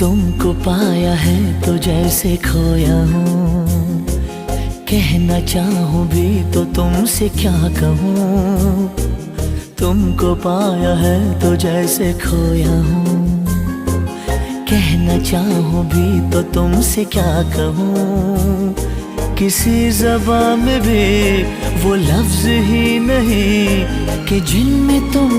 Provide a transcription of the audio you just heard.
तुमको पाया है तो जैसे खोया हूँ, कहना चाहूँ भी तो तुमसे क्या कहूँ। तुमको पाया है तो जैसे खोया हूँ, कहना चाहूँ भी तो तुमसे क्या कहूँ। किसी ज़बान में भी वो लफ्ज़ ही नहीं कि जिनमें तुम